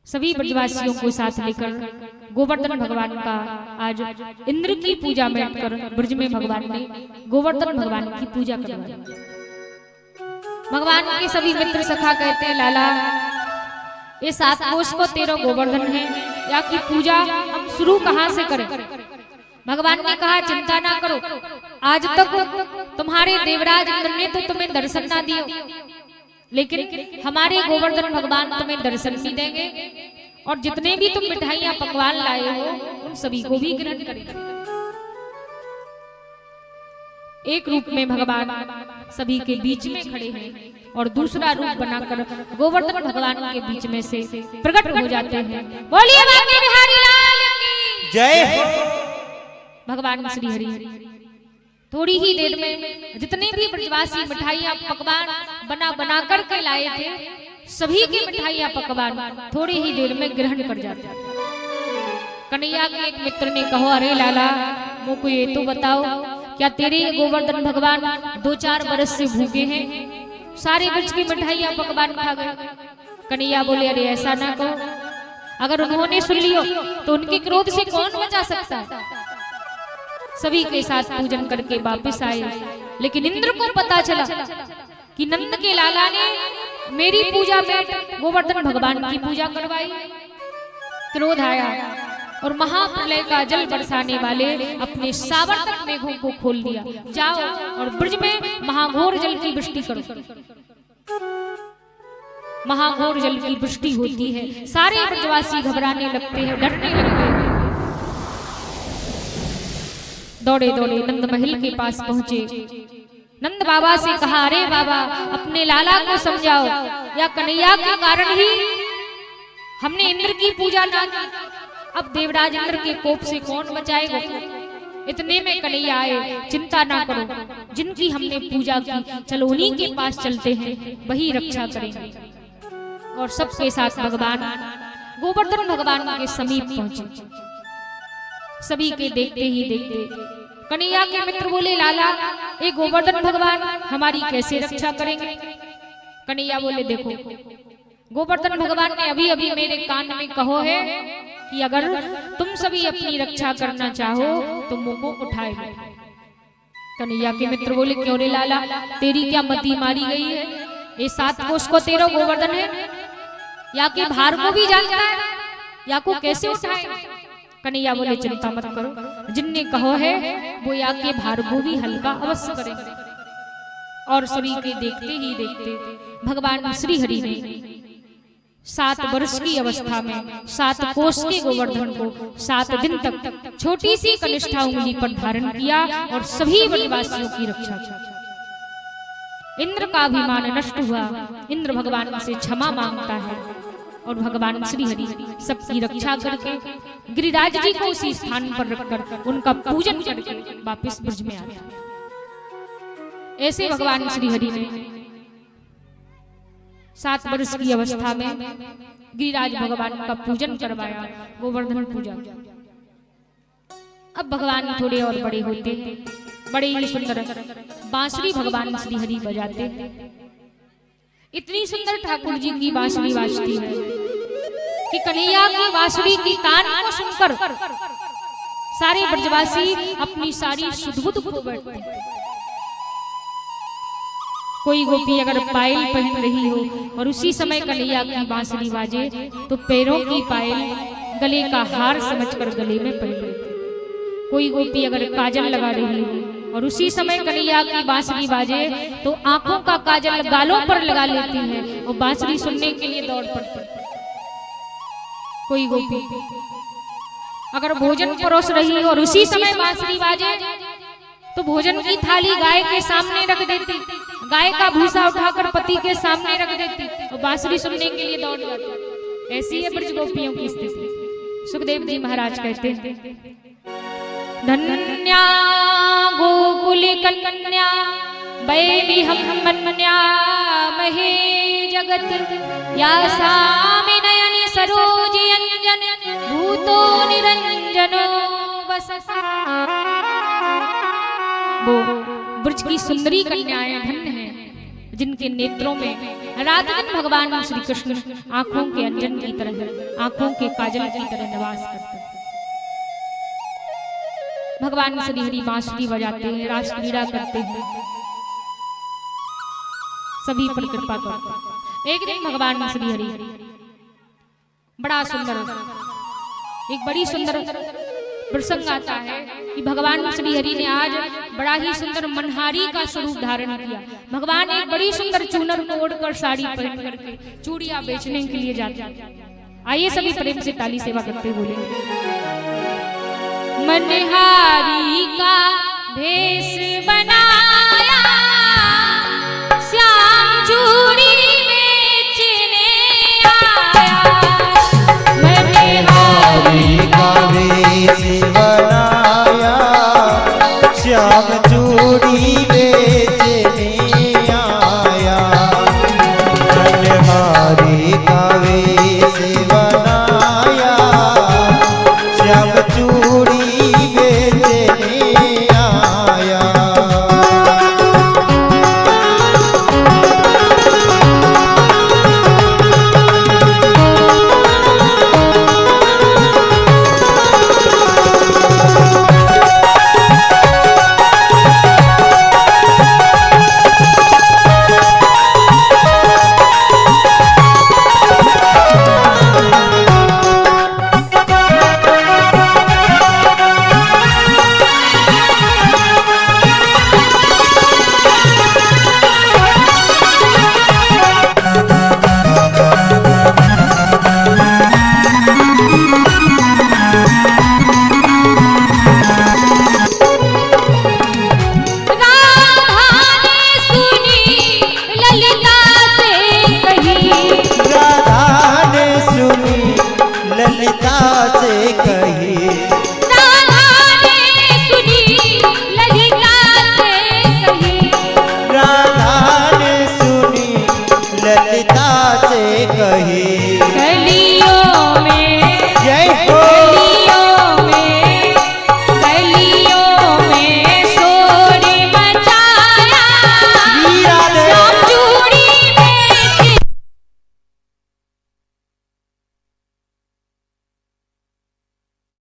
सभी ब्रजवासियों को साथ लेकर गोवर्धन भगवान का आज इंद्र की पूजा में कर ब्रज में भगवान ने गोवर्धन भगवान की पूजा करवाई। भगवान के सभी मित्र सखा कहते हैं, लाला ये 7 कोष को 13 गोवर्धन है, या की पूजा हम शुरू कहां से करें? भगवान ने कहा, चिंता ना करो, आज तक तुम्हारे देवराज इंद्र ने तो तुम्हें दर्शन ना दिया, लेकिन हमारे गोवर्धन भगवान तुम्हें दर्शन भी देंगे और जितने भी तुम मिठाइयां पकवान लाए हो उन सभी को भी ग्रहण करेंगे। एक रूप में भगवान सभी के बीच में खड़े हैं और दूसरा रूप बनाकर गोवर्धन भगवान के बीच में से प्रकट हो जाते हैं। बोलिए बांके बिहारी लाल की जय हो। भगवान श्री हरि थोड़ी ही देर में जितने भी ब्रजवासी मिठाइयां पकवान बना कर के लाए थे, सभी की मिठाइयां पकवान थोड़ी ही देर में ग्रहण कर जाते। कन्हैया के एक मित्र ने कहा, अरे लाला मुझको ये तो बताओ, क्या तेरे गोवर्धन भगवान 2-4 बरस से भूखे हैं, सारे ब्रज की मिठाइयां पकवान खा गए? कन्हैया बोले, अरे ऐसा ना कहो, अगर उन्होंने सुन लियो तो उनके क्रोध से कौन बचा सकता है? सभी के साथ पूजन करके वापस आए, लेकिन इंद्र को पता चला कि नंद के लाला ने मेरी पूजा में गोवर्धन भगवान की पूजा करवाई। क्रोध आया और महाप्रलय का जल बरसाने वाले अपने सावर्तक मेघों को खोल दिया, जाओ और ब्रज में महाघोर जल की वृष्टि करो। महाघोर जल की वृष्टि होती है, सारे ब्रजवासी घबराने लगते हैं, डरने लगते हैं। दौड़े दौड़े नंद महल के पास पहुंचे, नंद बाबा से कहा, अरे बाबा अपने लाला को समझाओ, या कन्हैया के कारण ही हमने इंद्र की पूजा ना की, अब देवराज इंद्र के कोप से कौन बचाएगा? इतने में कन्हैया आए, चिंता ना करो, जिनकी हमने पूजा की चलो उन्हीं के पास चलते हैं, वही रक्षा करेंगे। और सबके साथ भगवान गोवर्धन भगवान के समीप पहुंचे। सभी के देखते ही देखते कन्हैया के मित्र बोले, लाला ये गोवर्धन भगवान हमारी कैसे रक्षा करेंगे? कन्हैया बोले, देखो गोवर्धन भगवान ने अभी अभी मेरे कान में कहो है कि अगर तुम सभी अपनी रक्षा करना चाहो तो मुझको उठाए। कन्हैया के मित्र बोले, क्यों रे लाला, तेरी क्या मति मारी गई है? ये 7 कोष को 13 गोवर्धन है, या के भार को भी जानता है, या को कैसे उठाए? कन्हैया बोले, चिंता मत करो, जिनने कहो है वो या के भार को भी हल्का अवश्य करेंगे। और सभी के देखते ही देखते भगवान श्री हरि ने 7 वर्ष की अवस्था में 7 कोष के गोवर्धन को 7 दिन तक छोटी सी कनिष्ठा उंगली पर धारण किया और सभी ब्रजवासियों की रक्षा की। इंद्र का अभिमान नष्ट हुआ, इंद्र भगवान से क्षमा मांगता है और भगवान श्री हरि सबकी रक्षा करके गिरिराज जी को उसी स्थान पर रखकर उनका पूजन करके वापस ब्रज में आया। ऐसे भगवान श्री हरि ने 7 वर्ष की अवस्था में गिरिराज भगवान का पूजन करवाया, गोवर्धन पूजा। अब भगवान थोड़े और बड़े होते हैं, बड़े ही सुंदर बांसुरी भगवान श्री हरि बजाते हैं। इतनी सुंदर ठाकुर जी की बांसुरी बाजती है कि कन्हैया की बांसुरी की तान को सुनकर सारे ब्रजवासी अपनी सारी सुध-बुध खो बैठते हैं। कोई गोपी अगर पायल पहन रही हो और उसी समय कन्हैया की बांसुरी बाजे तो पैरों की पायल गले का हार समझकर गले में पहन लेती। कोई गोपी अगर काजल लगा रही हो और उसी समय कन्हैया की बांसुरी बाजे तो आंखों का काजल गालों पर लगा लेती है और बांसुरी सुनने के लिए दौड़ पड़ती। कोई गोपी अगर भोजन परोस रही और उसी समय बांसुरी बाजे तो भोजन की थाली गाय के सामने रख देती, गाय का भूसा उठाकर पति के सामने रख देती और बांसुरी सुनने के लिए दौड़ जाती। ऐसी है ब्रज गोपियों की स्थिति। सुखदेव जी महाराज कहते हैं, धन्या गोकुल कन्या वैविहं मन्या महे जगत या सामि नयन सरोज अंजन भूतो निरंजनो बसत। वो ब्रज की सुंदरी कन्याएं धन्य हैं जिनके नेत्रों में रात दिन भगवान श्री कृष्ण आंखों के अंजन की तरह, आंखों के काजल की तरह निवास करते हैं। भगवान श्री हरि बांसुरी बजाते हैं, रास क्रीड़ा करते हैं, सभी पर कृपा करते हैं। एक दिन भगवान श्री हरि बड़ा सुंदर, एक बड़ी सुंदर प्रसंग आता है कि भगवान श्री हरि ने आज बड़ा ही सुंदर मनहारी का स्वरूप धारण किया। भगवान एक बड़ी सुंदर चूनर को ओढ़कर साड़ी पहन करके चूड़ियां बेचने के लिए जाते हैं। आइए सभी प्रेम से ताली सेवा करते बोले, मनहारी का भेष बनाया